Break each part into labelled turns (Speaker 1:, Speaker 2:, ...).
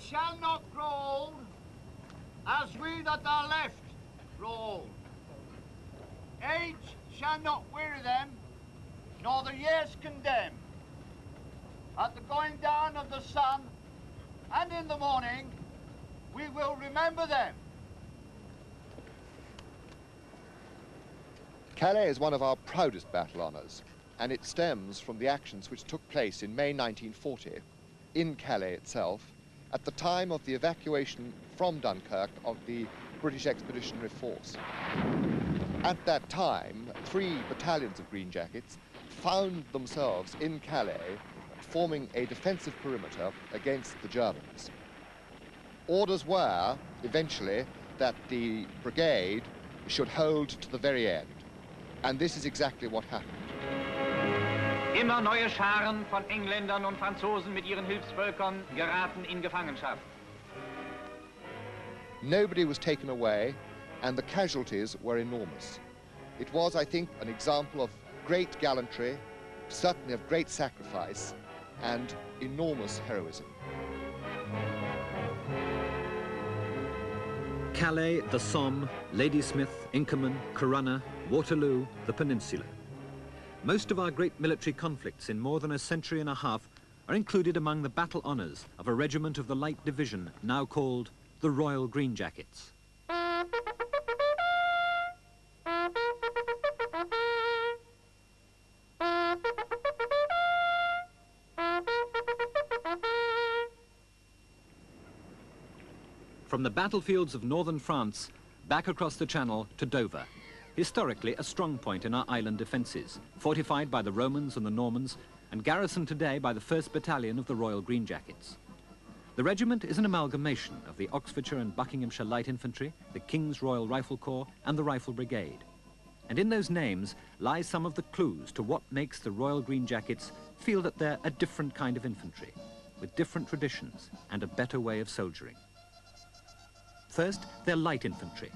Speaker 1: shall not grow old, as we that are left grow old. Age shall not weary them, nor the years condemn. At the going down of the sun and in the morning, we will remember them.
Speaker 2: Calais is one of our proudest battle honours, and it stems from the actions which took place in May 1940 in Calais itself at the time of the evacuation from Dunkirk of the British Expeditionary Force. At that time, 3 battalions of Green Jackets found themselves in Calais forming a defensive perimeter against the Germans. Orders were, eventually, that the brigade should hold to the very end. And this is exactly what happened.
Speaker 3: Immer neue Scharen von Engländern und Franzosen mit ihren Hilfsvölkern geraten in Gefangenschaft.
Speaker 2: Nobody was taken away, and the casualties were enormous. It was, I think, an example of great gallantry, certainly of great sacrifice, and enormous heroism.
Speaker 4: Calais, the Somme, Ladysmith, Inkerman, Corunna, Waterloo, the Peninsula. Most of our great military conflicts in more than a century and a half are included among the battle honours of a regiment of the Light Division, now called the Royal Green Jackets. From the battlefields of northern France, back across the Channel to Dover, historically a strong point in our island defences, fortified by the Romans and the Normans, and garrisoned today by the 1st Battalion of the Royal Green Jackets. The regiment is an amalgamation of the Oxfordshire and Buckinghamshire Light Infantry, the King's Royal Rifle Corps, and the Rifle Brigade. And in those names lie some of the clues to what makes the Royal Green Jackets feel that they're a different kind of infantry, with different traditions and a better way of soldiering. First, they're light infantry,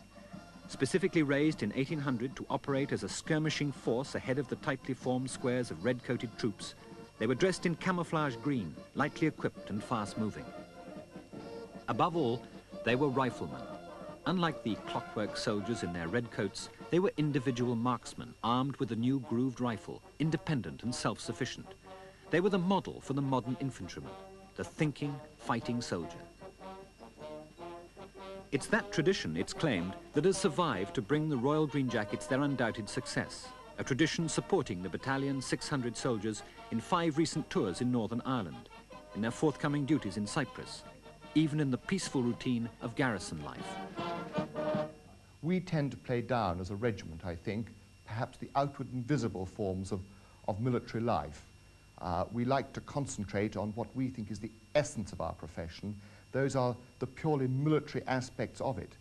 Speaker 4: specifically raised in 1800 to operate as a skirmishing force ahead of the tightly formed squares of red-coated troops. They were dressed in camouflage green, lightly equipped and fast-moving. Above all, they were riflemen. Unlike the clockwork soldiers in their red coats, they were individual marksmen armed with a new grooved rifle, independent and self-sufficient. They were the model for the modern infantryman, the thinking, fighting soldier. It's that tradition, it's claimed, that has survived to bring the Royal Green Jackets their undoubted success, a tradition supporting the battalion's 600 soldiers in 5 recent tours in Northern Ireland, in their forthcoming duties in Cyprus, even in the peaceful routine of garrison life.
Speaker 2: We tend to play down as a regiment, I think, perhaps the outward and visible forms of military life. We like to concentrate on what we think is the essence of our profession. Those are the purely military aspects of it.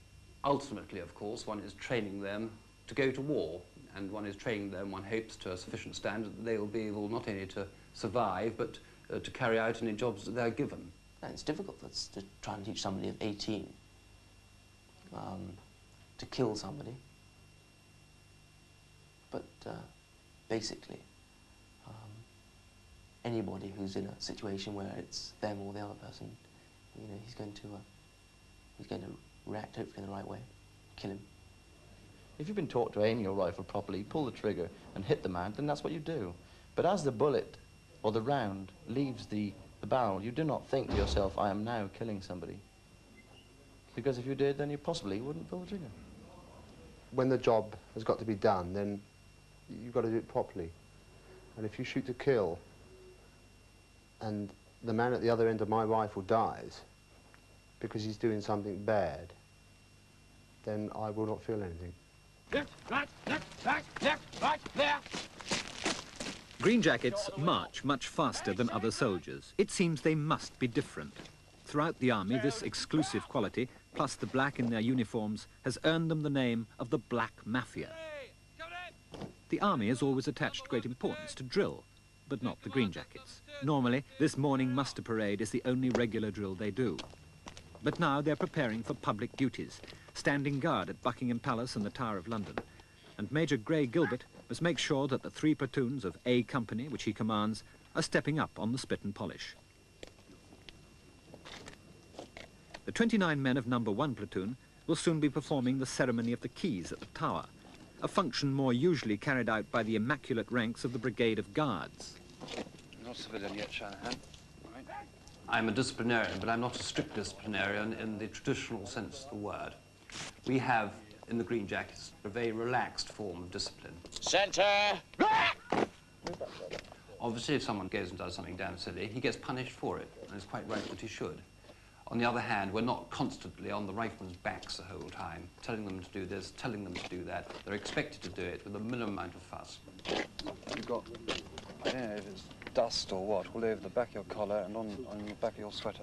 Speaker 5: Ultimately, of course, one is training them to go to war, and one is training them, one hopes, to a sufficient standard that they will be able not only to survive, but to carry out any jobs that they're given.
Speaker 6: And it's difficult to try and teach somebody of 18 to kill somebody. But basically, anybody who's in a situation where it's them or the other person, you know, he's going to react hopefully in the right way, kill him.
Speaker 7: If you've been taught to aim your rifle properly, pull the trigger and hit the man, then that's what you do. But as the bullet or the round leaves the barrel, you do not think to yourself, I am now killing somebody. Because if you did, then you possibly wouldn't pull the trigger.
Speaker 8: When the job has got to be done, then you've got to do it properly. And if you shoot to kill, and the man at the other end of my rifle dies because he's doing something bad, then I will not feel anything.
Speaker 1: Left, right, there.
Speaker 4: Green Jackets march much faster than other soldiers. It seems they must be different. Throughout the army, this exclusive quality, plus the black in their uniforms, has earned them the name of the Black Mafia. The army has always attached great importance to drill, but not the Green Jackets. Normally, this morning muster parade is the only regular drill they do. But now they're preparing for public duties, standing guard at Buckingham Palace and the Tower of London. And Major Grey Gilbert must make sure that the 3 platoons of A Company, which he commands, are stepping up on the spit and polish. The 29 men of number 1 platoon will soon be performing the ceremony of the keys at the tower, a function more usually carried out by the immaculate ranks of the Brigade of Guards.
Speaker 9: Not civilian yet, Shanahan. Right.
Speaker 5: I'm a disciplinarian, but I'm not a strict disciplinarian in the traditional sense of the word. We have, in the Green Jackets, a very relaxed form of discipline.
Speaker 1: Centre!
Speaker 5: Obviously, if someone goes and does something damn silly, he gets punished for it, and it's quite right that he should. On the other hand, we're not constantly on the riflemen's backs the whole time, telling them to do this, telling them to do that. They're expected to do it with a minimum amount of fuss.
Speaker 9: You've got, I don't know if it's dust or what, all over the back of your collar and on the back of your sweater.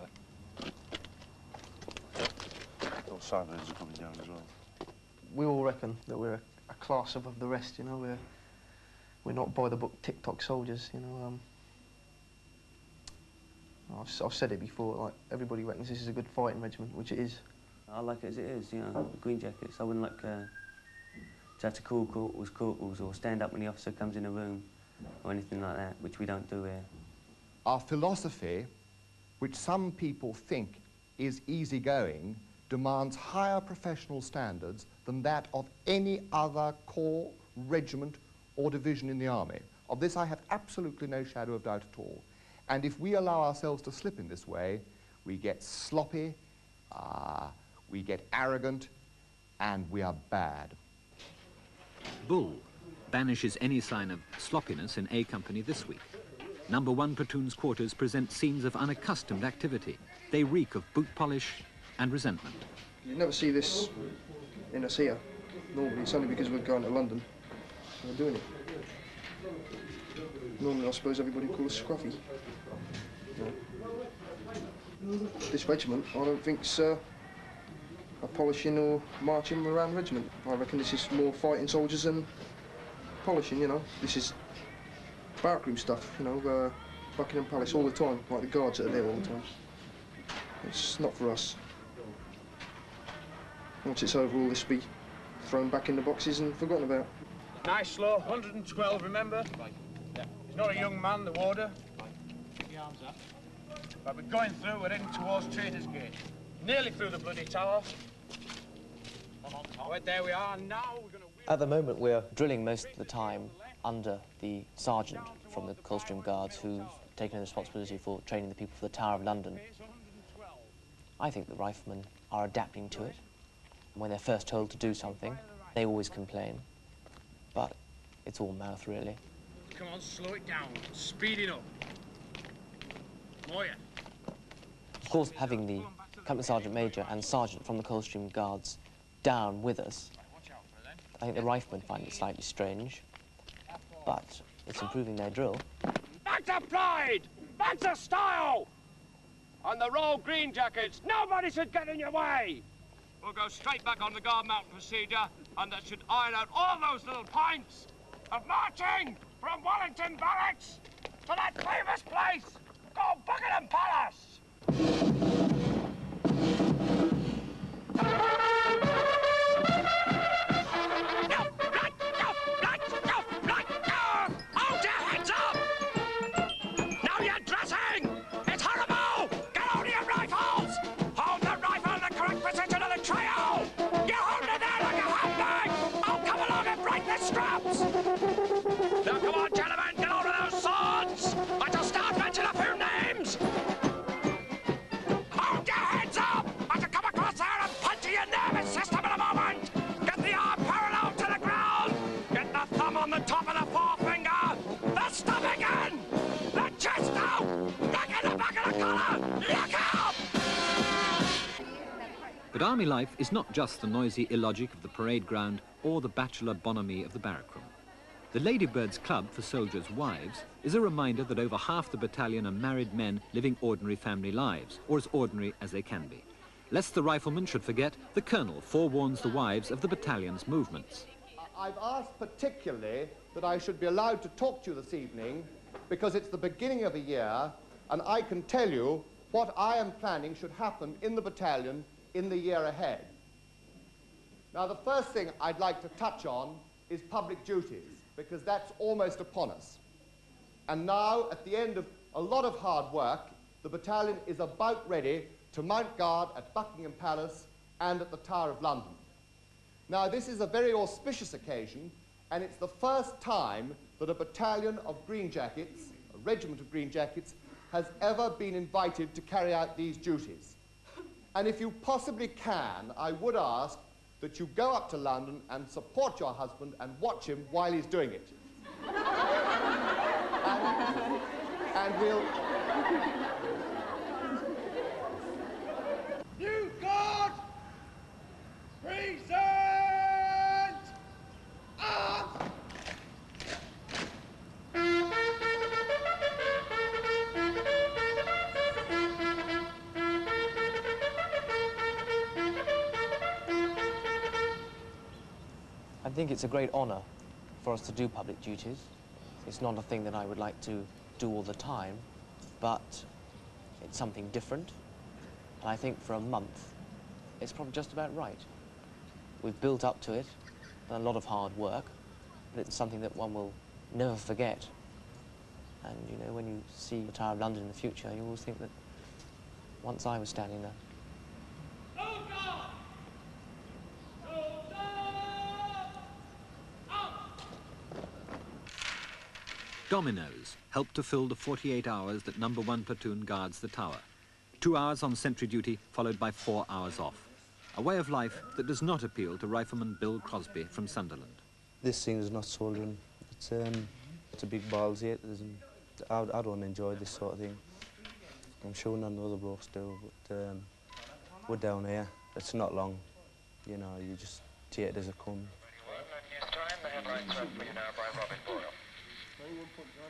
Speaker 9: Your sideburns are coming down as well.
Speaker 6: We all reckon that we're a class above the rest, you know. We're not by-the-book tick-tock soldiers, you know. I've said it before, like, everybody reckons this is a good fighting regiment, which it is.
Speaker 10: I like it as it is, you know, the Green Jackets. I wouldn't like to have to call corporals or stand up when the officer comes in a room or anything like that, which we don't do here.
Speaker 2: Our philosophy, which some people think is easygoing, demands higher professional standards than that of any other corps, regiment, or division in the army. Of this I have absolutely no shadow of doubt at all. And if we allow ourselves to slip in this way, we get sloppy, we get arrogant, and we are bad.
Speaker 4: Bull banishes any sign of sloppiness in A Company this week. Number 1 platoon's quarters present scenes of unaccustomed activity. They reek of boot polish and resentment.
Speaker 11: You never see this in us here. Normally, it's only because we're going to London and we're doing it. Normally, I suppose everybody calls us scruffy. No. This regiment, I don't think's a polishing or marching around regiment. I reckon this is more fighting soldiers than polishing, you know. This is barrackroom stuff, you know, Buckingham Palace all the time, like the guards that are there all the time. It's not for us. Once it's over, all this will be thrown back in the boxes and forgotten about.
Speaker 1: Nice slow, 112, remember? He's not a young man, the warder. Keep your arms up. But we're going through, we're heading towards Traitors Gate. Nearly through the bloody tower. Right, there we are, now we're going to...
Speaker 6: At the moment, we're drilling most of the time under the sergeant from the Coldstream Guards who's taken the responsibility for training the people for the Tower of London. I think the riflemen are adapting to it. When they're first told to do something, they always complain. But it's all mouth, really.
Speaker 1: Come on, slow it down. Speed it up. Moya.
Speaker 6: Of course, having the Company Sergeant Major and Sergeant from the Coldstream Guards down with us, I think the riflemen find it slightly strange, but it's improving their drill.
Speaker 1: Back to pride! Back to style! On the roll, Green Jackets, nobody should get in your way! We'll go straight back on the guard mountain procedure, and that should iron out all those little points of marching from Wellington Barracks to that famous place called Buckingham Palace! Hold your heads up! Now you're dressing! It's horrible! Get hold of your rifles! Hold the rifle in the correct position of the trio! You hold it there like a handbag! I'll come along and break the straps! Now come on, gentlemen, get hold of those swords! I shall start mentioning a few names! Hold your heads up! I shall come across there and punch your nervous system in a moment! Get the arm parallel to the ground! Get the thumb on the top of the forefinger! The stump again! The chest out! Back in the back of the collar! Look out!
Speaker 4: But army life is not just the noisy illogic of the parade ground or the bachelor bonhomie of the barrack room. The Ladybirds Club for Soldiers' Wives is a reminder that over half the battalion are married men living ordinary family lives, or as ordinary as they can be. Lest the riflemen should forget, the colonel forewarns the wives of the battalion's movements.
Speaker 2: I've asked particularly that I should be allowed to talk to you this evening because it's the beginning of a year and I can tell you what I am planning should happen in the battalion in the year ahead. Now, the first thing I'd like to touch on is public duties, because that's almost upon us. And now, at the end of a lot of hard work, the battalion is about ready to mount guard at Buckingham Palace and at the Tower of London. Now, this is a very auspicious occasion, and it's the first time that a battalion of Green Jackets, a regiment of Green Jackets, has ever been invited to carry out these duties. And if you possibly can, I would ask that you go up to London and support your husband and watch him while he's doing it. and we'll...
Speaker 1: New guard! Present! Arms!
Speaker 6: I think it's a great honour for us to do public duties. It's not a thing that I would like to do all the time, but it's something different. And I think for a month, it's probably just about right. We've built up to it, done a lot of hard work, but it's something that one will never forget. And, you know, when you see the Tower of London in the future, you always think that once I was standing there.
Speaker 4: Dominoes help to fill the 48 hours that No. 1 platoon guards the tower. 2 hours on sentry duty, followed by 4 hours off. A way of life that does not appeal to Rifleman Bill Crosby from Sunderland.
Speaker 7: This thing is not soldiering. It's a big balls here. I don't enjoy this sort of thing. I'm sure none of the other blokes do, but we're down here. It's not long. You know, you just take it as it comes.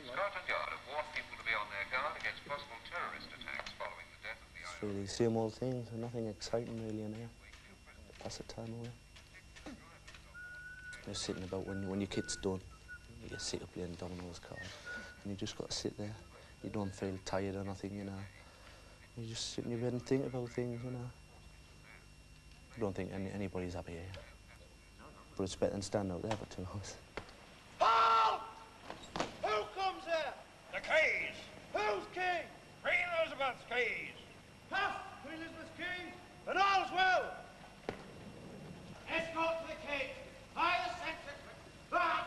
Speaker 12: Scotland Yard have warned people to be on their guard against possible terrorist attacks following the death of the
Speaker 7: It's really the same old things, nothing exciting really in here. Pass the time away. You're sitting about when your kit's done, you just sit up playing dominoes cards, and you just got to sit there. You don't feel tired or nothing, you know. You just sit in your bed and think about things, you know. I don't think anybody's happy here. But it's better than standing out there for 2 hours.
Speaker 1: Halt! Who comes here? The keys. Who's king? Queen Elizabeth's keys. Pass Queen Elizabeth's keys, and all's well. Escort to the keys. By the sentry. March!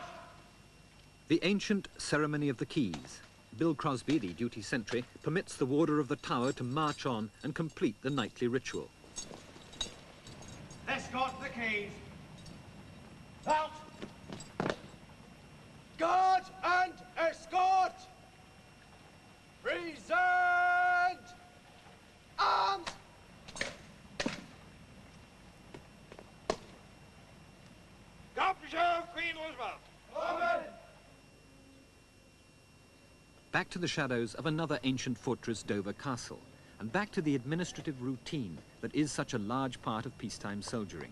Speaker 4: The ancient ceremony of the keys. Bill Crosby, the duty sentry, permits the warder of the tower to march on and complete the nightly ritual.
Speaker 1: Escort to the keys. Out! Guard and escort! Present! Arms! God preserve Queen Elizabeth! Amen!
Speaker 4: Back to the shadows of another ancient fortress, Dover Castle, and back to the administrative routine that is such a large part of peacetime soldiering.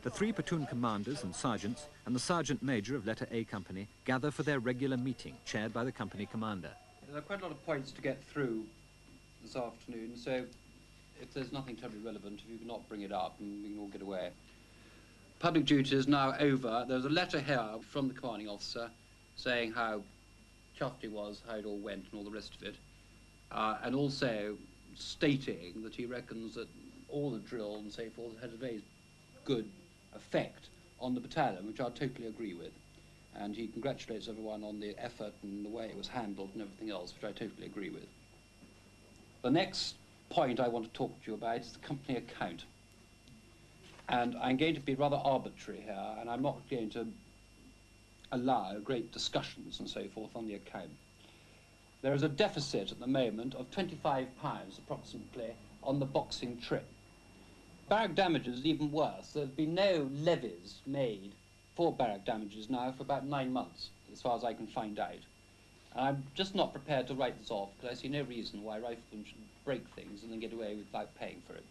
Speaker 4: The 3 platoon commanders and sergeants and the sergeant major of Letter A Company gather for their regular meeting, chaired by the company commander.
Speaker 5: There are quite a lot of points to get through this afternoon, so if there's nothing terribly relevant, if you can not bring it up and we can all get away. Public duty is now over. There's a letter here from the commanding officer saying how chuffed he was, how it all went and all the rest of it, and also stating that he reckons that all the drill and so forth had a very good effect on the battalion, which I totally agree with. And he congratulates everyone on the effort and the way it was handled and everything else, which I totally agree with. The next point I want to talk to you about is the company account. And I'm going to be rather arbitrary here, and I'm not going to allow great discussions and so forth on the account. There is a deficit at the moment of £25 approximately on the Boxing trip. Barrack damages is even worse. There's been no levies made for barrack damages now for about 9 months, as far as I can find out. And I'm just not prepared to write this off, because I see no reason why riflemen should break things and then get away without paying for it.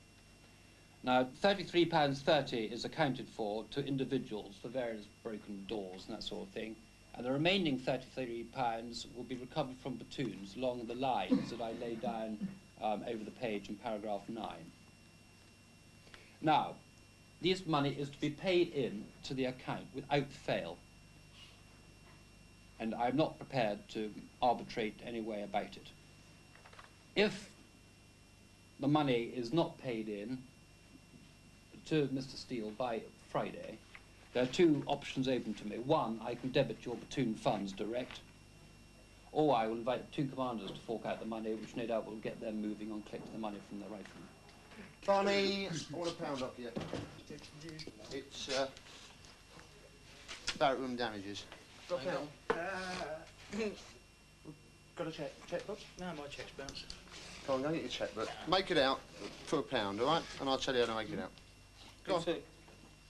Speaker 5: Now, £33.30 is accounted for to individuals for various broken doors and that sort of thing, and the remaining £33 will be recovered from platoons along the lines that I lay down over the page in paragraph 9. Now, this money is to be paid in to the account without fail, and I'm not prepared to arbitrate any way about it. If the money is not paid in to Mr. Steele by Friday, there are two options open to me. One, I can debit your platoon funds direct, or I will invite two commanders to fork out the money, which no doubt will get them moving on collecting the money from the riflemen.
Speaker 8: Barney, I want a pound off you. It's barrack room damages. Got a pound? Got a checkbook?
Speaker 13: No, my check's bounced.
Speaker 8: Go on, go get your checkbook. Make it out for a pound, all right? And I'll tell you how to make it out. Go on.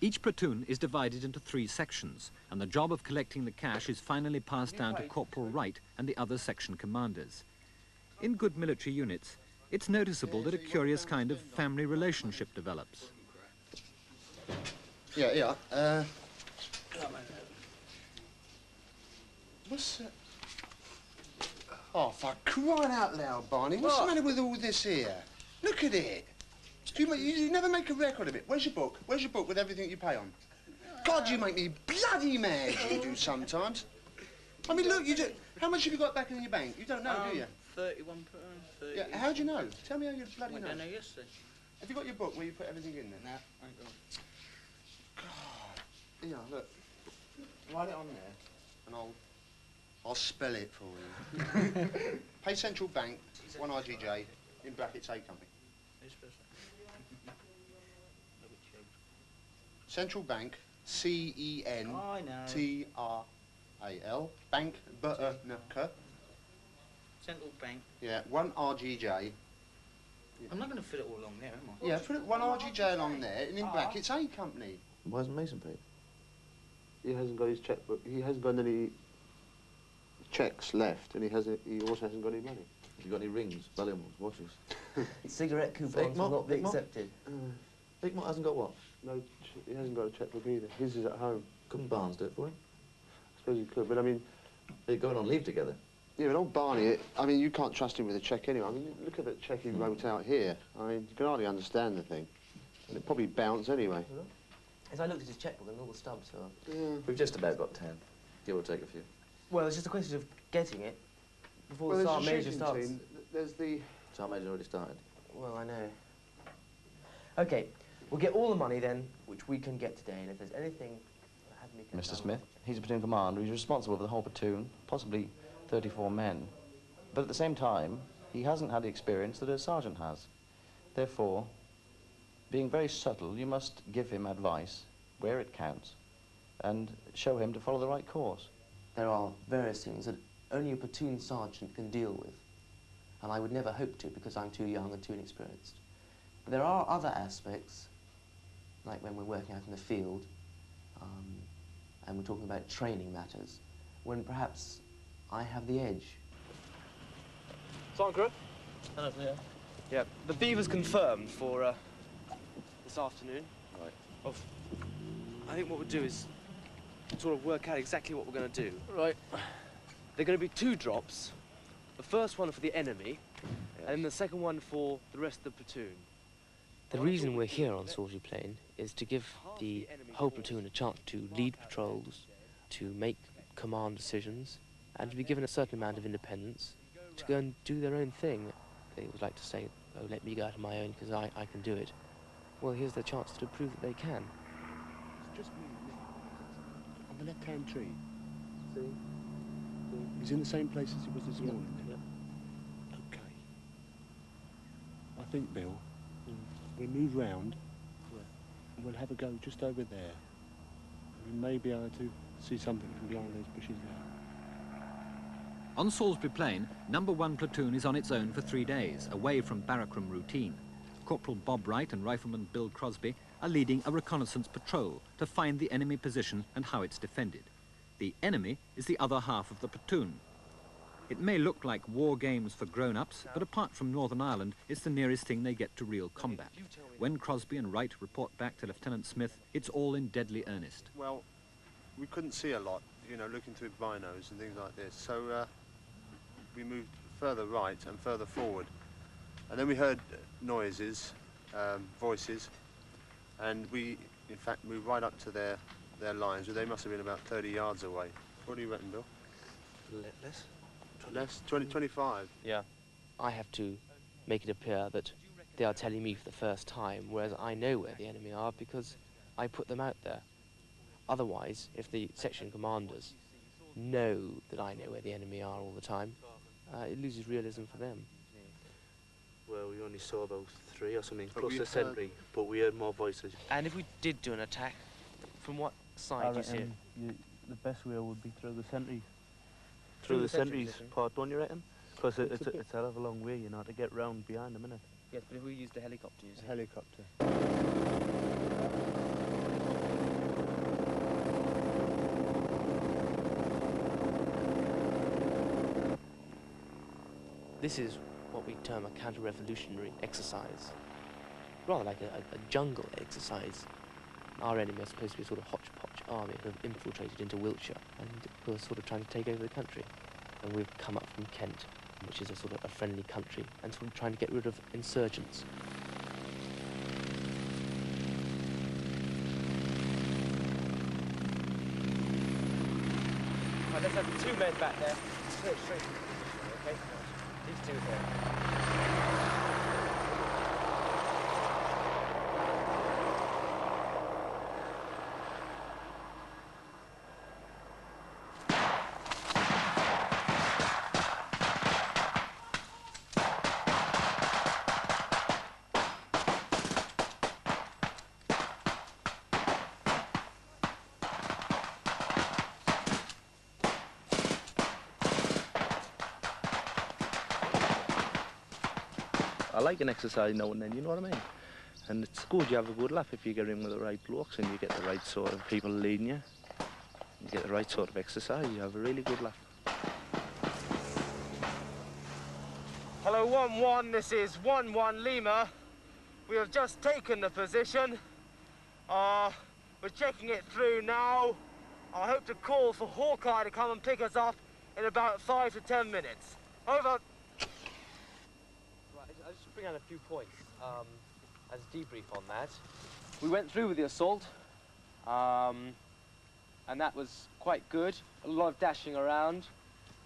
Speaker 4: Each platoon is divided into 3 sections, and the job of collecting the cash is finally passed down to Corporal Wright and the other section commanders. In good military units, it's noticeable that a curious kind of family relationship develops.
Speaker 8: Yeah. What's that? Oh, for crying out loud, Barney, what's the matter with all this here? Look at it. You never make a record of it. Where's your book? Where's your book with everything you pay on? God, you make me bloody mad, you do sometimes. I mean, look, how much have you got back in your bank? You don't know, do you?
Speaker 13: 31 pounds.
Speaker 8: Yeah, how do you know? Tell me how you bloody know.
Speaker 13: I don't know yesterday.
Speaker 8: Have you got your book where you put everything in there?
Speaker 13: No, I ain't got it.
Speaker 8: God. Yeah, look. Write it on there, and I'll spell it for you. Pay Central Bank, 1 RGJ, in brackets A Company. Central Bank, C-E-N-T-R-A-L, Bank, Butternucker.
Speaker 13: Central Bank.
Speaker 8: Yeah, 1 RGJ.
Speaker 13: I'm not going to fit it all along there, am I?
Speaker 8: Yeah, put it 1 RGJ along there, and in brackets A Company.
Speaker 7: Why isn't Mason paid?
Speaker 8: He hasn't got his checkbook. He hasn't got any checks left, and he also hasn't got any money.
Speaker 7: Have you got any rings, valuables, watches?
Speaker 6: Cigarette coupons will not be accepted.
Speaker 7: Igmont hasn't got what?
Speaker 8: No, he hasn't got a checkbook either. His is at home.
Speaker 7: Couldn't Barnes do it for him?
Speaker 8: I suppose he could, but I mean...
Speaker 7: They're going on leave together.
Speaker 8: Yeah, but old Barney, I mean, you can't trust him with a cheque anyway. I mean, look at that cheque he wrote out here. I mean, you can hardly understand the thing. And it probably bounced anyway.
Speaker 6: As I looked at his checkbook and all the stubs are...
Speaker 8: Yeah.
Speaker 7: We've just about got 10. Give or take a few.
Speaker 6: Well, it's just a question of getting it before
Speaker 8: Well,
Speaker 6: the
Speaker 8: there's
Speaker 6: Sergeant Major starts.
Speaker 8: team. There's the...
Speaker 7: Sergeant Major already started.
Speaker 6: Well, I know. OK, we'll get all the money then, which we can get today, and if there's anything...
Speaker 7: Mr. Smith, he's a platoon commander. He's responsible for the whole platoon, possibly 34 men. But at the same time, he hasn't had the experience that a sergeant has. Therefore, being very subtle, you must give him advice where it counts and show him to follow the right course.
Speaker 6: There are various things that only a platoon sergeant can deal with, and I would never hope to because I'm too young and too inexperienced. But there are other aspects, like when we're working out in the field, and we're talking about training matters, when perhaps I have the edge.
Speaker 14: Sergeant Crook?
Speaker 13: Hello, there.
Speaker 14: Yeah, the beaver's confirmed for this afternoon.
Speaker 7: Right.
Speaker 14: I think what we'll do is sort of work out exactly what we're going to do.
Speaker 13: Right.
Speaker 14: There are going to be 2 drops. The first one for the enemy, and the second one for the rest of the platoon.
Speaker 6: The reason we're here on Salisbury Plain is to give the whole platoon a chance to lead patrols, to make command decisions, and to be given a certain amount of independence to go and do their own thing. They would like to say, oh, let me go out on my own because I can do it. Well, here's their chance to prove that they can.
Speaker 8: It's just me on the left-hand tree. See? He's in the same place as he was this morning.
Speaker 6: Yep.
Speaker 8: OK. I think, Bill, we'll move round and we'll have a go just over there. We may be able to see something from behind those bushes there.
Speaker 4: On Salisbury Plain, No. 1 platoon is on its own for 3 days, away from barrack-room routine. Corporal Bob Wright and Rifleman Bill Crosby are leading a reconnaissance patrol to find the enemy position and how it's defended. The enemy is the other half of the platoon. It may look like war games for grown-ups, but apart from Northern Ireland, it's the nearest thing they get to real combat. When Crosby and Wright report back to Lieutenant Smith, it's all in deadly earnest.
Speaker 8: Well, we couldn't see a lot, you know, looking through binos and things like this, so we moved further right and further forward. And then we heard noises, voices, and we, in fact, moved right up to their lines. They must have been about 30 yards away. What do you reckon, Bill?
Speaker 14: Less?
Speaker 8: Less? 20, 25?
Speaker 6: Yeah. I have to make it appear that they are telling me for the first time, whereas I know where the enemy are because I put them out there. Otherwise, if the section commanders know that I know where the enemy are all the time, it loses realism for them.
Speaker 15: Well, we only saw about 3 or something, plus the sentry, but we heard more voices.
Speaker 6: And if we did do an attack, from what side do you see it?
Speaker 15: The best way would be through the sentries. Through the sentries part, don't you reckon? Because it's a hell of a long way, you know, to get round behind them, innit?
Speaker 6: Yes, but if we used a helicopter, you see?
Speaker 8: Helicopter.
Speaker 6: This is what we term a counter-revolutionary exercise. Rather like a jungle exercise. Our enemy are supposed to be a sort of hodgepodge army who have infiltrated into Wiltshire and who are sort of trying to take over the country. And we've come up from Kent, which is a sort of a friendly country, and sort of trying to get rid of insurgents. Right, let's have 2 men back there. Straight, okay? These 2 here.
Speaker 15: I like an exercise now and then, you know what I mean? And it's good, you have a good laugh if you get in with the right blokes and you get the right sort of people leading you. You get the right sort of exercise, you have a really good laugh.
Speaker 14: Hello, 1-1, this is 1-1 Lima. We have just taken the position. We're checking it through now. I hope to call for Hawkeye to come and pick us up in about 5 to 10 minutes. Over. Right, I'll just bring out a few points as a debrief on that. We went through with the assault, and that was quite good. A lot of dashing around,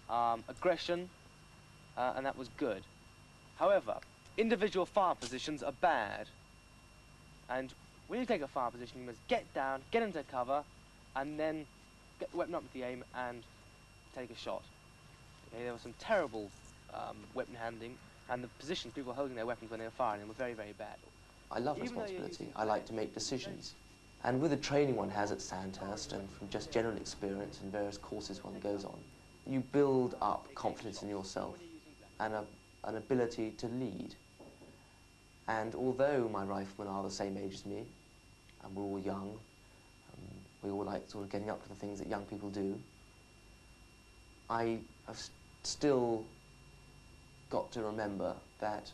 Speaker 14: aggression, and that was good. However, individual fire positions are bad. And when you take a fire position, you must get down, get into cover, and then get the weapon up with the aim and take a shot. Okay, there was some terrible weapon handling, and the positions people were holding their weapons when they were firing were very, very bad.
Speaker 6: I love responsibility. I like to make decisions. And with the training one has at Sandhurst, and from just general experience and various courses one goes on, you build up confidence in yourself and an ability to lead. And although my riflemen are the same age as me, and we're all young, we all like sort of getting up to the things that young people do, I have still got to remember that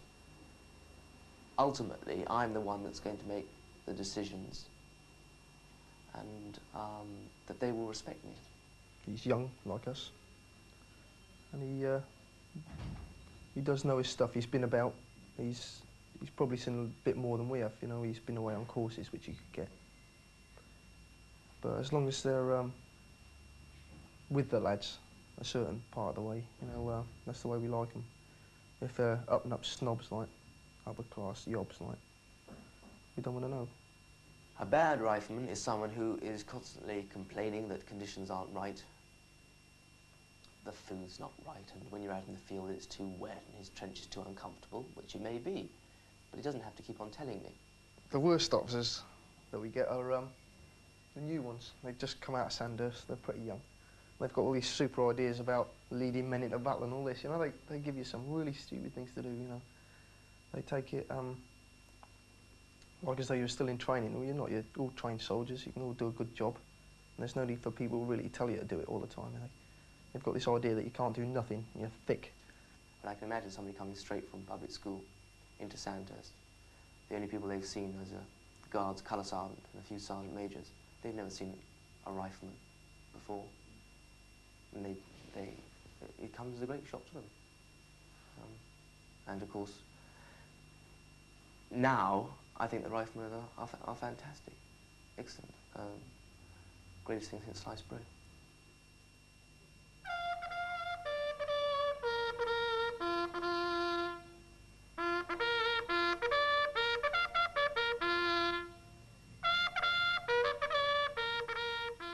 Speaker 6: ultimately I'm the one that's going to make the decisions, and that they will respect me.
Speaker 11: He's young like us, and he does know his stuff. He's been about. He's probably seen a bit more than we have. You know, he's been away on courses which he could get. But as long as they're with the lads a certain part of the way, you know, that's the way we like them. If they're up and up snobs like upper class yobs like, we don't want to know.
Speaker 6: A bad rifleman is someone who is constantly complaining that conditions aren't right. The food's not right, and when you're out in the field it's too wet and his trench is too uncomfortable, which it may be, but he doesn't have to keep on telling me.
Speaker 11: The worst officers that we get are the new ones. They've just come out of Sandhurst, they're pretty young. They've got all these super ideas about leading men into battle and all this, you know, they give you some really stupid things to do, you know. They take it like as though you're still in training. Well, you're not, you're all trained soldiers, you can all do a good job. And there's no need for people to really tell you to do it all the time, you know. They've got this idea that you can't do nothing, you're thick.
Speaker 6: But I can imagine somebody coming straight from public school into Sandhurst. The only people they've seen is a Guards colour sergeant and a few sergeant majors. They've never seen a rifleman before. And it comes as a great shock to them. And of course, now I think the riflemen are fantastic, excellent, greatest thing since sliced bread.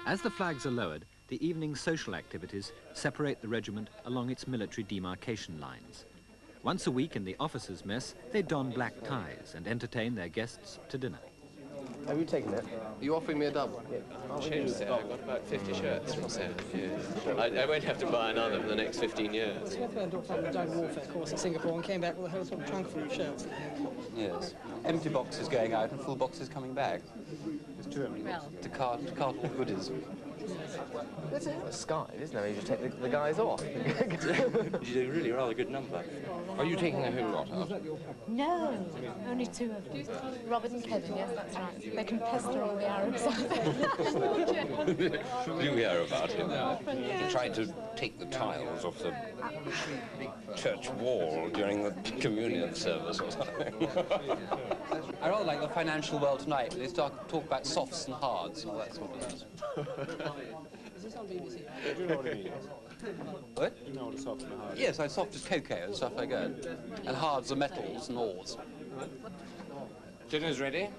Speaker 4: As the flags are lowered, the evening social activities separate the regiment along its military demarcation lines. Once a week in the officers' mess, they don black ties and entertain their guests to dinner.
Speaker 16: Have you taken it?
Speaker 17: Are you offering me a double?
Speaker 16: Changed there. I've got about 50 shirts from sale. I won't have to buy another for the next 15 years.
Speaker 18: I went off on the jungle warfare course in Singapore and came back with a whole sort of trunk full of shirts.
Speaker 5: Yes. Empty boxes going out and full boxes coming back.
Speaker 17: There's two empty boxes.
Speaker 5: To cart all goodies.
Speaker 16: It's a Sky, isn't it? You just take the guys off. You do a really rather good number.
Speaker 17: Are you taking a whole lot off?
Speaker 19: No, only two of them. Robert and Kevin, yes, that's right. They can pester all the Arabs.
Speaker 17: You hear about him. He tried to take the tiles off the church wall during the communion service or something.
Speaker 5: I rather like the financial world tonight, where they start to talk about softs and hards and all that sort of stuff.
Speaker 18: Is this on BBC?
Speaker 17: Do you know what I mean?
Speaker 5: What?
Speaker 17: Do you know what a soft and a hard is?
Speaker 5: Yes, I soft as cocoa and stuff like that. And hards are metals and ores.
Speaker 17: Dinner's ready.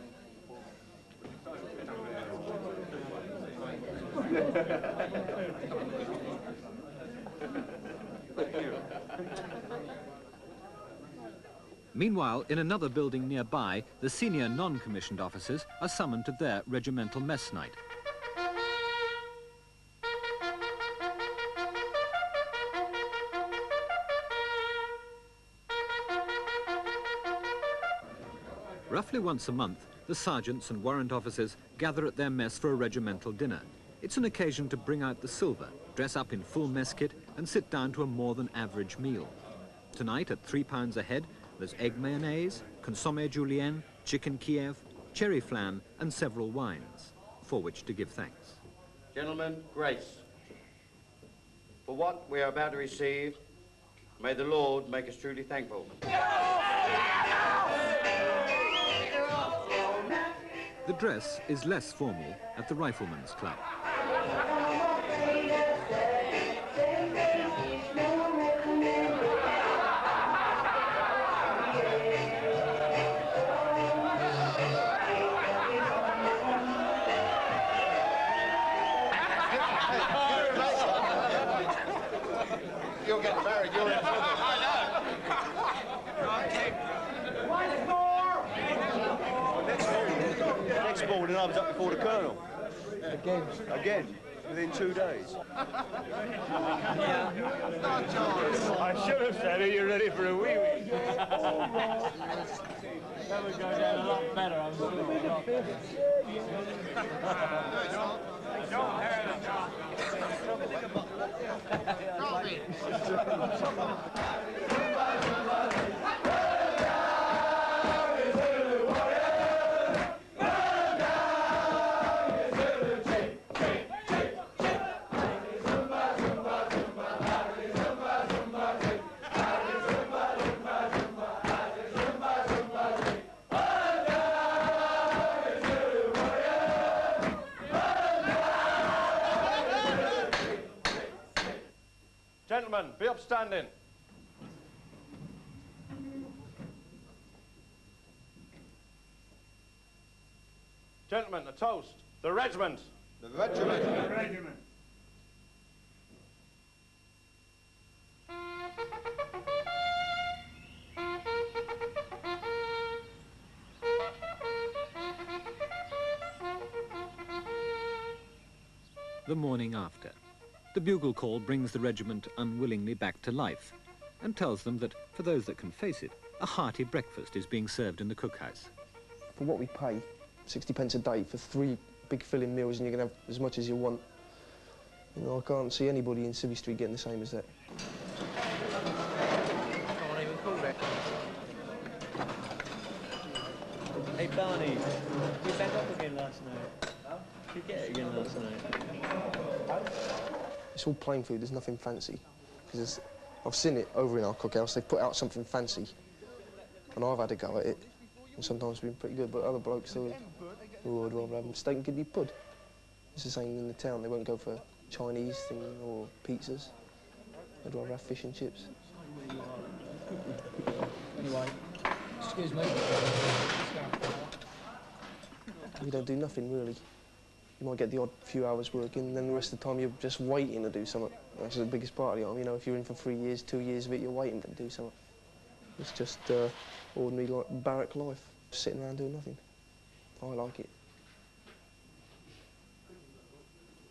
Speaker 4: Meanwhile, in another building nearby, the senior non-commissioned officers are summoned to their regimental mess night. Roughly once a month, the sergeants and warrant officers gather at their mess for a regimental dinner. It's an occasion to bring out the silver, dress up in full mess kit, and sit down to a more than average meal. Tonight, at £3 a head, there's egg mayonnaise, consommé julienne, chicken Kiev, cherry flan, and several wines, for which to give thanks.
Speaker 20: Gentlemen, grace. For what we are about to receive, may the Lord make us truly thankful.
Speaker 4: The dress is less formal at the Riflemen's Club.
Speaker 20: You're getting married, you're in trouble.
Speaker 21: Next morning I was up before the Colonel. Again? Within 2 days.
Speaker 22: I should have said, are you ready for a wee-wee? That would go down a lot better, I'm sure.
Speaker 21: Gentlemen, be upstanding. Gentlemen, a toast. The regiment.
Speaker 20: The regiment.
Speaker 22: The regiment.
Speaker 4: The morning after. The bugle call brings the regiment unwillingly back to life and tells them that, for those that can face it, a hearty breakfast is being served in the cookhouse.
Speaker 11: For what we pay, 60p a day for 3 big filling meals, and you can have as much as you want. You know, I can't see anybody in Civvy Street getting the same as that.
Speaker 13: Can't even call that.
Speaker 23: Hey Barney, you back up again last night? Did you get it again last night?
Speaker 11: It's all plain food, there's nothing fancy. Because I've seen it over in our cookhouse, they've put out something fancy. And I've had a go at it. And sometimes it's been pretty good, but other blokes who would rather have steak and kidney pud. It's the same in the town, they won't go for Chinese thing or pizzas. They'd rather have fish and chips.
Speaker 18: Anyway, excuse me.
Speaker 11: We don't do nothing, really. You might get the odd few hours working, and then the rest of the time you're just waiting to do something. That's the biggest part of the army. You know, if you're in for 3 years, 2 years of it, you're waiting to do something. It's just ordinary like barrack life, sitting around doing nothing. I like it.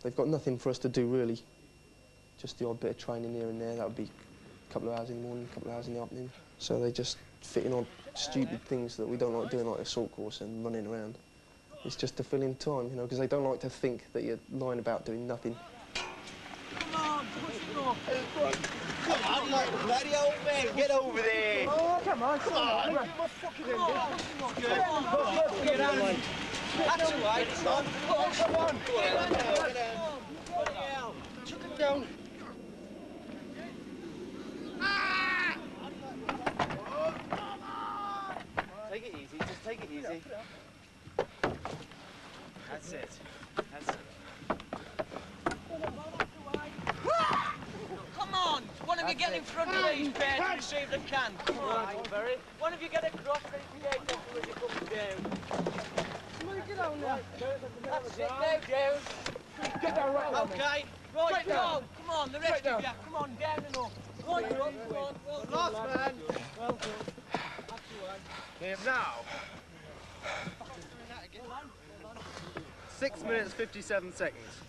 Speaker 11: They've got nothing for us to do really. Just the odd bit of training here and there. That would be a couple of hours in the morning, a couple of hours in the afternoon. So they just fit in on stupid things that we don't like doing, like assault course and running around. It's just to fill in time, you know, because they don't like to think that you're lying about doing nothing.
Speaker 22: Come on, push it off. Come on, like bloody old man, get over there. Oh, come on, come on. Come on. Come on. Get out of here. That's all right, son. Come on, come on. Get down. Chuck him down.
Speaker 14: Take it easy, just take it easy. That's it. That's it.
Speaker 22: Come on! One of you get in front of these bears and receive the can. Come on. One of you get across, ready to get across when you come down. Come on, get on now. That's it, now down. Get down right now. Okay. Right, go. Come on, the rest of you. Come on, down and up. Right, come on. Well done, last man. Well done. That's all right.
Speaker 14: Game now. 6 minutes, 57 seconds.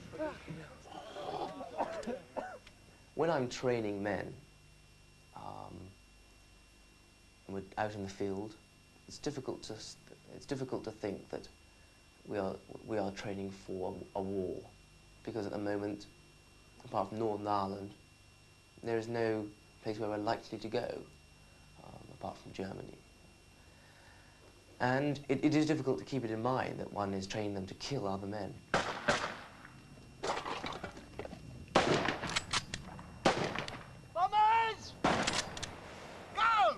Speaker 6: When I'm training men, and we're out in the field, it's difficult to think that we are training for a war, because at the moment, apart from Northern Ireland, there is no place where we're likely to go, apart from Germany. And it is difficult to keep it in mind that one is training them to kill other men.
Speaker 22: Bombers! Go!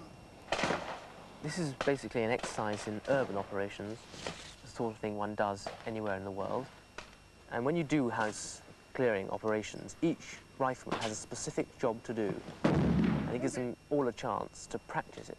Speaker 6: This is basically an exercise in urban operations, the sort of thing one does anywhere in the world. And when you do house clearing operations, each rifleman has a specific job to do, and it gives them all a chance to practice it.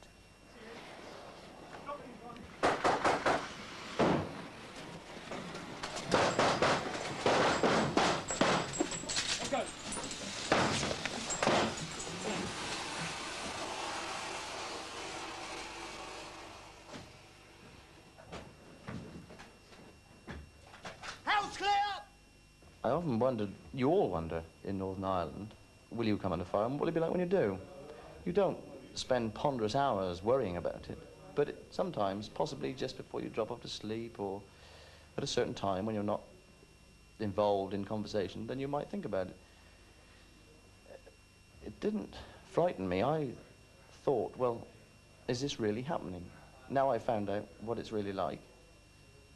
Speaker 7: I often wondered, you all wonder in Northern Ireland, will you come under fire and what will it be like when you do? You don't spend ponderous hours worrying about it, but sometimes, possibly just before you drop off to sleep or at a certain time when you're not involved in conversation, then you might think about it. It didn't frighten me. I thought, well, is this really happening? Now I found out what it's really like.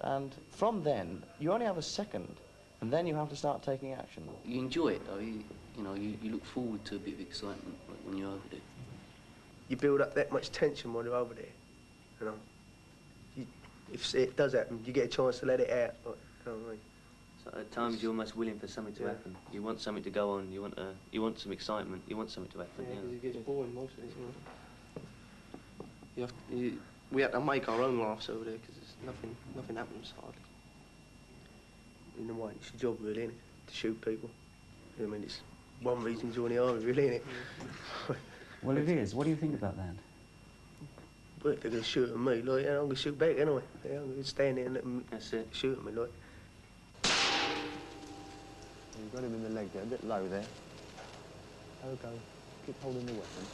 Speaker 7: And from then, you only have a second, and then you have to start taking action.
Speaker 3: You enjoy it, though. You look forward to a bit of excitement when you're over there.
Speaker 11: You build up that much tension while you're over there, you know. If it does happen, you get a chance to let it out. But, you know what I mean?
Speaker 3: So at times you're almost willing for something to happen. You want something to go on. You want some excitement. You want something to happen.
Speaker 11: Yeah, because it gets boring most of it. You know. We have to make our own laughs over there because nothing happens hardly. In the way, it's your job really, isn't it? To shoot people. I mean, it's one reason to join the army, really, isn't it?
Speaker 9: Well, it is. What do you think about that?
Speaker 11: But they're going to shoot at me, like, I'm going to shoot back anyway. Yeah, I'm going to stand there and let them shoot at me, like.
Speaker 8: You've got him in the leg there, a bit low there. Okay, keep holding the weapon.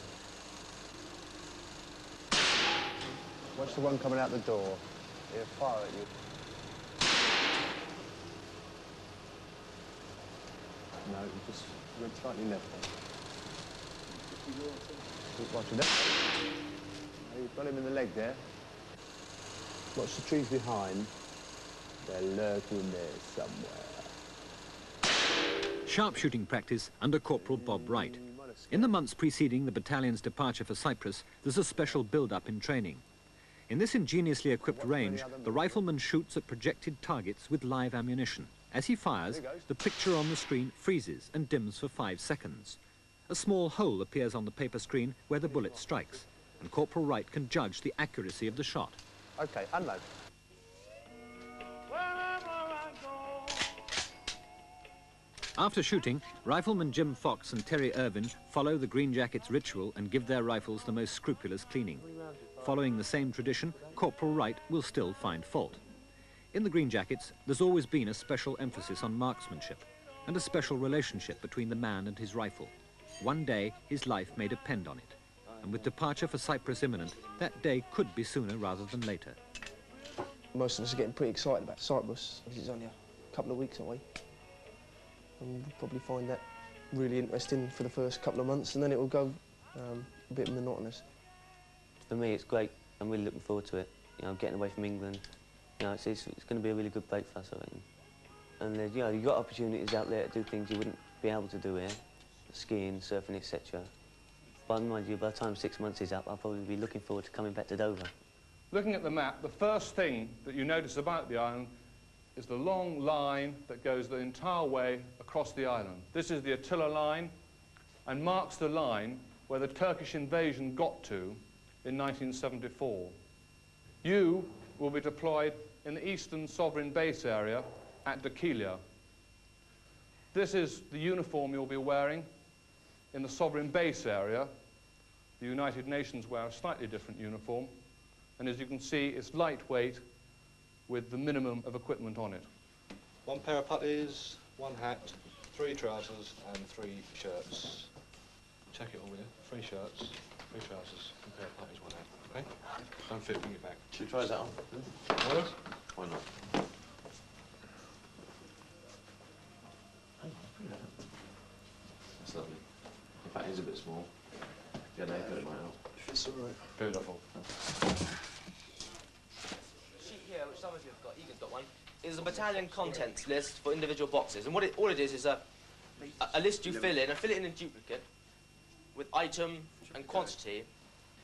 Speaker 8: Watch the one coming out the door. He'll fire at you. No, you just went slightly left there. Keep watching that. You've got him in the leg there. Watch the trees behind. They're lurking there somewhere.
Speaker 4: Sharpshooting practice under Corporal Bob Wright. In the months preceding the battalion's departure for Cyprus, there's a special build-up in training. In this ingeniously equipped range, the rifleman shoots at projected targets with live ammunition. As he fires, the picture on the screen freezes and dims for 5 seconds. A small hole appears on the paper screen where the bullet strikes, and Corporal Wright can judge the accuracy of the shot.
Speaker 8: Okay, unload.
Speaker 4: After shooting, rifleman Jim Fox and Terry Irvin follow the Green Jackets' ritual and give their rifles the most scrupulous cleaning. Following the same tradition, Corporal Wright will still find fault. In the Green Jackets, there's always been a special emphasis on marksmanship and a special relationship between the man and his rifle. One day, his life may depend on it. And with departure for Cyprus imminent, that day could be sooner rather than later.
Speaker 11: Most of us are getting pretty excited about Cyprus, because it's only a couple of weeks away. And we'll probably find that really interesting for the first couple of months, and then it will go a bit monotonous.
Speaker 3: For me, it's great. I'm really looking forward to it. You know, getting away from England. You know, it's going to be a really good break for us, I reckon. And there's, you know, you've got opportunities out there to do things you wouldn't be able to do here. Skiing, surfing, etc. But mind you, by the time 6 months is up, I'll probably be looking forward to coming back to Dover.
Speaker 2: Looking at the map, the first thing that you notice about the island is the long line that goes the entire way across the island. This is the Attila line and marks the line where the Turkish invasion got to in 1974. You will be deployed in the eastern sovereign base area at Dekilia. This is the uniform you'll be wearing in the sovereign base area. The United Nations wear a slightly different uniform, and as you can see, it's lightweight with the minimum of equipment on it.
Speaker 21: 1 pair of puttees, 1 hat, 3 trousers and 3 shirts. Check it all with you. 3 shirts, 3 trousers, 1 pair of puttees, 1 hat. Okay? Don't fit, bring it back.
Speaker 7: Should we try that on?
Speaker 21: What?
Speaker 7: Why not? That's lovely. In fact, it is a bit small. Yeah, they put it might help.
Speaker 11: It's all right.
Speaker 21: Beautiful.
Speaker 14: Sheet here, which some of you have got, Egan's got one, is a battalion contents list for individual boxes. And all it is a list you fill in, and fill it in duplicate, with item and quantity,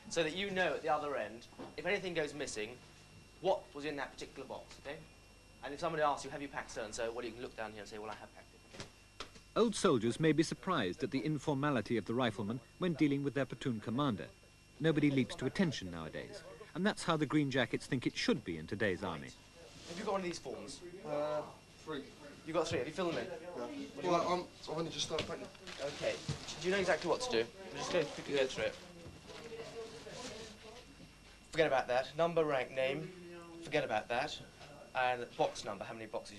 Speaker 14: so that you know at the other end, if anything goes missing, what was in that particular box, okay? And if somebody asks you, have you packed so-and-so, well, you can look down here and say, well, I have packed it.
Speaker 4: Old soldiers may be surprised at the informality of the riflemen when dealing with their platoon commander. Nobody leaps to attention nowadays, and that's how the Green Jackets think it should be in today's army.
Speaker 14: Have you got one of these forms?
Speaker 11: 3.
Speaker 14: You got 3, have you filled them in?
Speaker 11: Yeah. Well, I've only just started packing.
Speaker 14: Okay. Do you know exactly what to do? Just go quickly go through it. Forget about that. Number, rank, name. Forget about that. And box number, how many boxes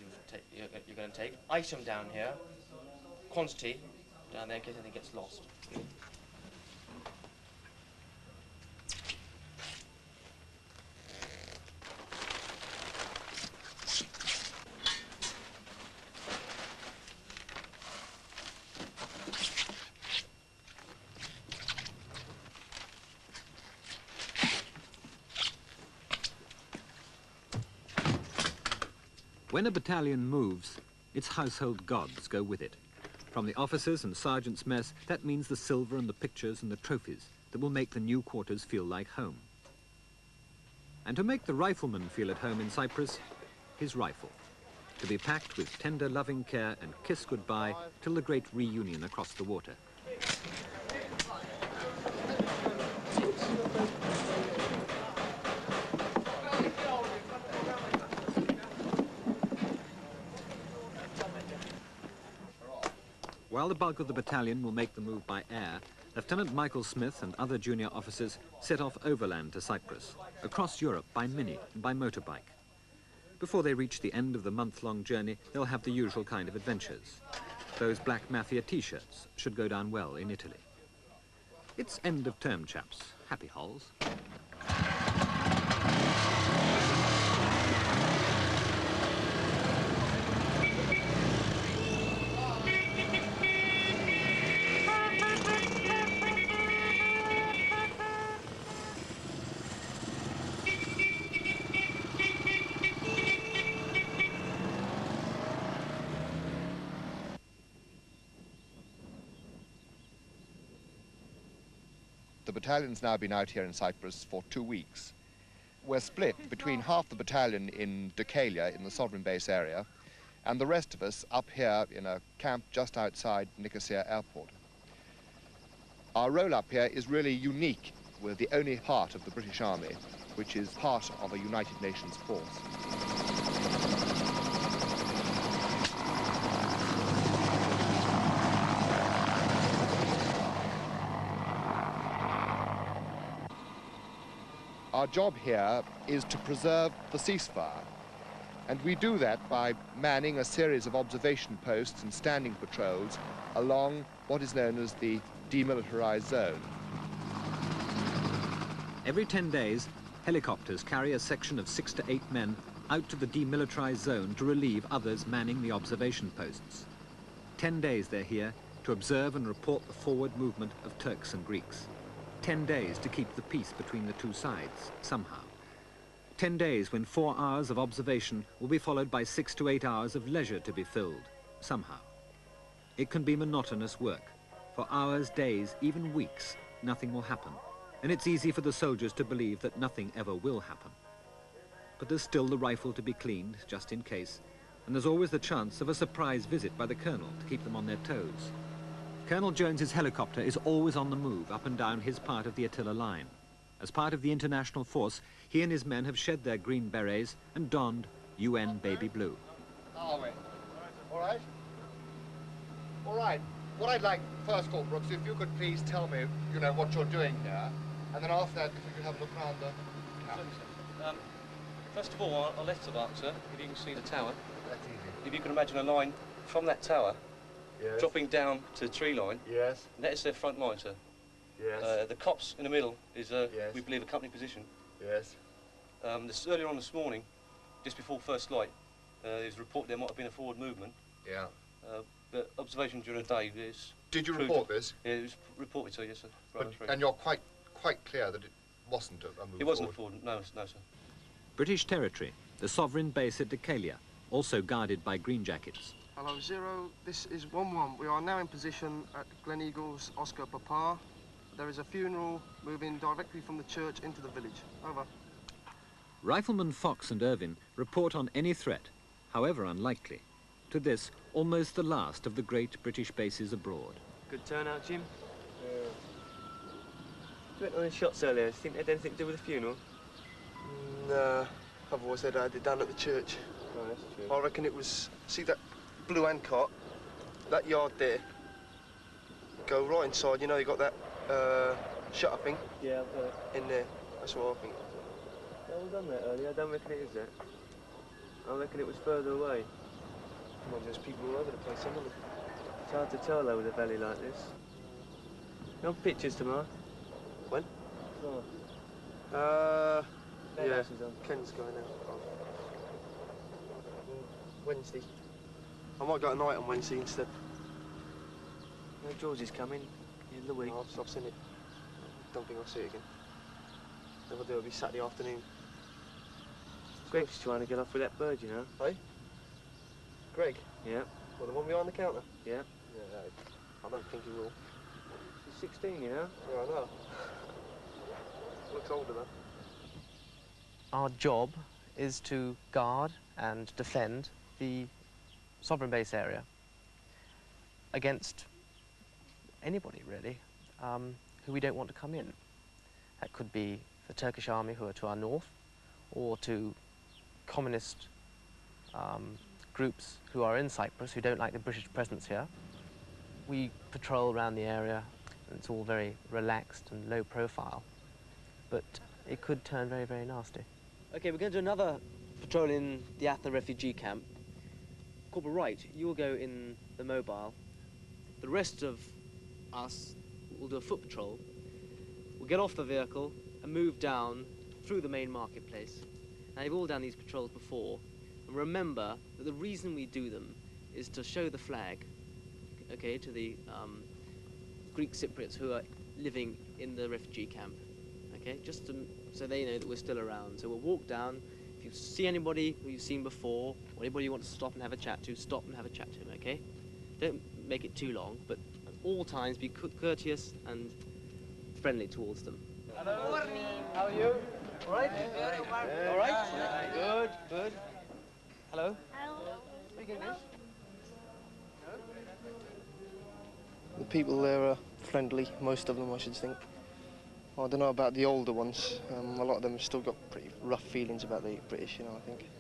Speaker 14: you're going to take. Item down here. Quantity down there in case anything gets lost.
Speaker 4: When a battalion moves, its household gods go with it. From the officers and sergeants' mess, that means the silver and the pictures and the trophies that will make the new quarters feel like home. And to make the rifleman feel at home in Cyprus, his rifle, to be packed with tender, loving care and kiss goodbye till the great reunion across the water. While the bulk of the battalion will make the move by air, Lieutenant Michael Smith and other junior officers set off overland to Cyprus, across Europe by mini and by motorbike. Before they reach the end of the month-long journey, they'll have the usual kind of adventures. Those black Mafia t-shirts should go down well in Italy. It's end of term, chaps. Happy holes.
Speaker 10: The battalion's now been out here in Cyprus for 2 weeks. We're split between half the battalion in Dekilia, in the sovereign base area, and the rest of us up here in a camp just outside Nicosia Airport. Our role up here is really unique. We're the only part of the British Army which is part of a United Nations force. Our job here is to preserve the ceasefire. And we do that by manning a series of observation posts and standing patrols along what is known as the demilitarized zone.
Speaker 4: Every 10 days, helicopters carry a section of 6 to 8 men out to the demilitarized zone to relieve others manning the observation posts. 10 days they're here to observe and report the forward movement of Turks and Greeks. 10 days to keep the peace between the two sides, somehow. 10 days when 4 hours of observation will be followed by 6 to 8 hours of leisure to be filled, somehow. It can be monotonous work. For hours, days, even weeks, nothing will happen. And it's easy for the soldiers to believe that nothing ever will happen. But there's still the rifle to be cleaned, just in case, and there's always the chance of a surprise visit by the colonel to keep them on their toes. Colonel Jones's helicopter is always on the move up and down his part of the Attila line. As part of the international force, he and his men have shed their green berets and donned UN baby blue.
Speaker 10: Are we? All right? All right. What I'd like first, Corporal Brooks, if you could please tell me, you know, what you're doing here, and then after that, if we could have a look around the camp.
Speaker 16: First of all, our left of arc, sir, if you can see the tower.
Speaker 10: That's easy.
Speaker 16: If you can imagine a line from that tower,
Speaker 10: yes,
Speaker 16: dropping down to the tree line.
Speaker 10: Yes.
Speaker 16: That is their front line, sir.
Speaker 10: Yes.
Speaker 16: The copse in the middle is,
Speaker 10: yes,
Speaker 16: we believe, a company position.
Speaker 10: Yes.
Speaker 16: Earlier on this morning, just before first light, there was a report there might have been a forward movement.
Speaker 10: Yeah.
Speaker 16: But observation during the day is...
Speaker 10: Did you report this?
Speaker 16: Yeah, it was reported, sir, yes, sir.
Speaker 10: But, and you're quite clear that it wasn't a move
Speaker 16: It wasn't
Speaker 10: forward.
Speaker 16: a forward, no, sir.
Speaker 4: British territory, the sovereign base at Decalia, also guarded by green jackets.
Speaker 11: Hello, Zero. This is 1-1. We are now in position at Glen Eagles, Oscar Papa. There is a funeral moving directly from the church into the village. Over.
Speaker 4: Rifleman Fox and Irvin report on any threat, however unlikely. To this, almost the last of the great British bases abroad.
Speaker 14: Good turnout, Jim. You went on the shots earlier. Do you think they had anything to do with the funeral?
Speaker 11: Nah, I've always said I had it down at the church.
Speaker 14: Oh, that's true.
Speaker 11: I reckon it was, see that blue handcart, that yard there, go right inside, you know, you got that shutter thing?
Speaker 14: Yeah, I've got it.
Speaker 11: In there, that's what I think.
Speaker 14: That was done there earlier. I don't reckon it is that. I reckon it was further away.
Speaker 11: Well, there's people all over the place, isn't there?
Speaker 14: It's hard to tell though with a valley like this. No pictures tomorrow.
Speaker 11: When?
Speaker 14: Oh.
Speaker 11: Yeah, Ken's going out. Wednesday. I might go tonight on Wednesday instead.
Speaker 14: No, George is coming in the week.
Speaker 11: No, I've seen it. Don't think I'll see it again. If I do, it'll be Saturday afternoon.
Speaker 14: Greg's trying to get off with that bird, you know.
Speaker 11: Hey? Greg?
Speaker 14: Yeah.
Speaker 11: Well, the one behind the counter?
Speaker 14: Yeah.
Speaker 11: Yeah, I don't think he will.
Speaker 14: He's 16, you know.
Speaker 11: Yeah, I know. Looks older though.
Speaker 6: Our job is to guard and defend the sovereign base area against anybody, really, who we don't want to come in. That could be the Turkish army who are to our north, or to communist groups who are in Cyprus who don't like the British presence here. We patrol around the area, and it's all very relaxed and low profile, but it could turn very, very nasty.
Speaker 14: Okay, we're going to do another patrol in the Athens refugee camp. Corporal Wright, you'll go in the mobile. The rest of us will do a foot patrol. We'll get off the vehicle and move down through the main marketplace. Now, you've all done these patrols before, and remember that the reason we do them is to show the flag, okay, to the Greek Cypriots who are living in the refugee camp, okay, just so they know that we're still around. So we'll walk down. If you see anybody who you've seen before, or anybody you want to stop and have a chat to, stop and have a chat to him, okay? Don't make it too long, but at all times be courteous and friendly towards them.
Speaker 22: Hello. Morning.
Speaker 14: How are you? All right? All right? Good, good. Hello?
Speaker 22: Hello.
Speaker 14: Speak English.
Speaker 11: The people there are friendly, most of them I should think. I don't know about the older ones. A lot of them have still got pretty rough feelings about the British, you know, I think.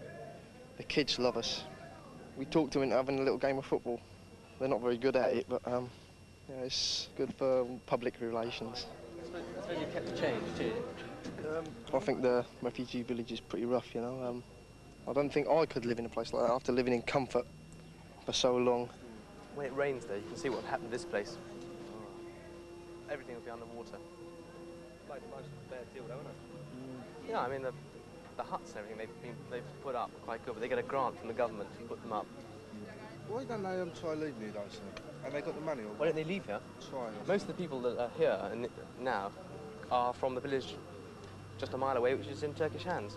Speaker 11: The kids love us. We talked them into having a little game of football. They're not very good at it, but yeah, it's good for public relations.
Speaker 14: I suppose you kept the change too.
Speaker 11: I think the refugee village is pretty rough, you know. I don't think I could live in a place like that after living in comfort for so long.
Speaker 6: When it rains there, you can see what happened to this place. Everything will be underwater. Like the most fair deal, don't it? Yeah, I mean, the huts and everything they've put up are quite good, but they get a grant from the government to put them up.
Speaker 11: Why don't they try leaving here, though, sir? Have they got the money? Or
Speaker 6: Why don't they leave here?
Speaker 11: Try.
Speaker 6: Most of the people that are here now are from the village just a mile away, which is in Turkish hands.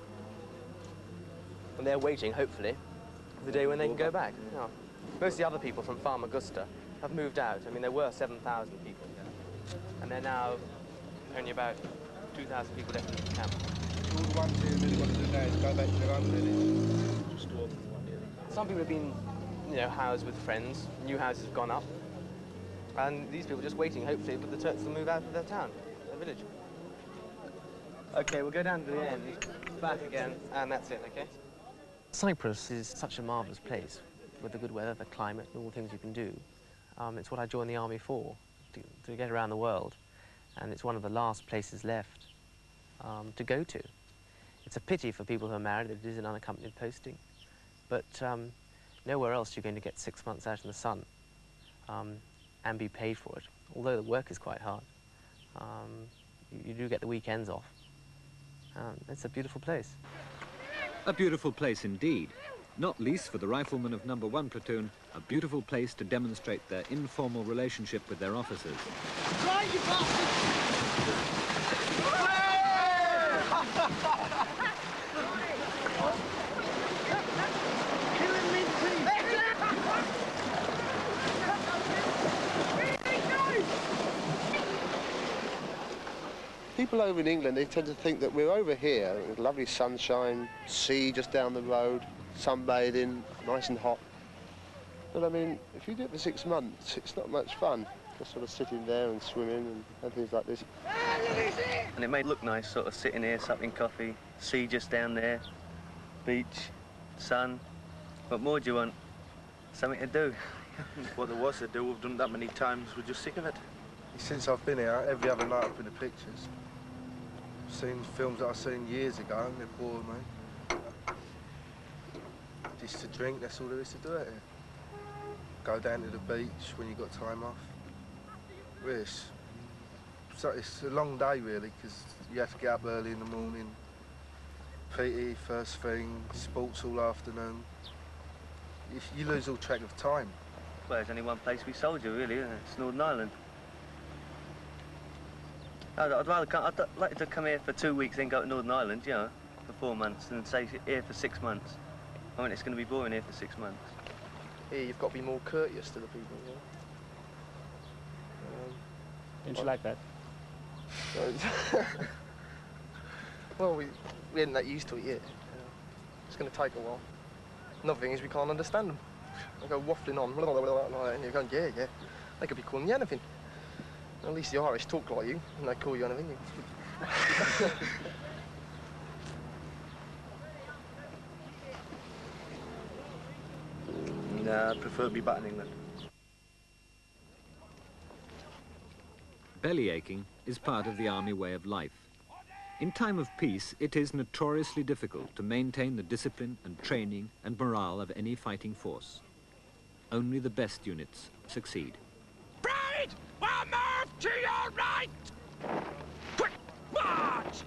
Speaker 6: And they're waiting, hopefully, for the day when they can go back. Yeah. Most of the other people from Farm Augusta have moved out. I mean, there were 7,000 people here, and they're now only about 2,000 people left in the camp.
Speaker 11: All the ones who really want to do now is go back to their own village.
Speaker 6: Some people have been, you know, housed with friends. New houses have gone up, and these people are just waiting, hopefully, for the Turks to move out of their town, their village. Okay, we'll go down to the end, back again, and that's it, okay? Cyprus is such a marvellous place, with the good weather, the climate, and all the things you can do. It's what I joined the army for, to get around the world, and it's one of the last places left to go to. It's a pity for people who are married that it is an unaccompanied posting, but nowhere else you're going to get 6 months out in the sun and be paid for it, although the work is quite hard. You do get the weekends off. It's a beautiful place.
Speaker 4: A beautiful place indeed. Not least for the riflemen of No. 1 Platoon, a beautiful place to demonstrate their informal relationship with their officers.
Speaker 22: Right, you
Speaker 8: People over in England, they tend to think that we're over here, with lovely sunshine, sea just down the road, sunbathing, nice and hot. But I mean, if you do it for 6 months, it's not much fun. Just sort of sitting there and swimming and things like this.
Speaker 3: And it may look nice, sort of sitting here, supping coffee, sea just down there, beach, sun. What more do you want? Something to do.
Speaker 1: What there was to do, we've done that many times, we're just sick of it.
Speaker 11: Since I've been here, every other night I've been in the pictures. I've seen films that I've seen years ago and they're bored me. Just to drink, that's all there is to do it here. Go down to the beach when you've got time off. Really, it's a long day really, because you have to get up early in the morning, PT first thing, sports all afternoon. You lose all track of time.
Speaker 3: Well, there's only one place we sold you, really, isn't it? It's Northern Ireland. I'd like to come here for 2 weeks, then go to Northern Ireland, you know, for 4 months, and stay here for 6 months. I mean, it's going to be boring here for 6 months.
Speaker 11: Here, you've got to be more courteous to the people, you know.
Speaker 12: Didn't you like that?
Speaker 11: Well, we ain't that used to it yet. It's going to take a while. Another thing is we can't understand them. They go waffling on, blah, blah, blah, blah, and you're going, yeah, yeah. They could be calling you anything. At least the Irish talk like you, and they call you anything.
Speaker 1: Nah, I'd prefer to be back in England.
Speaker 4: Belly aching is part of the army way of life. In time of peace, it is notoriously difficult to maintain the discipline and training and morale of any fighting force. Only the best units succeed.
Speaker 22: Pride! We'll move to your right! Quick march!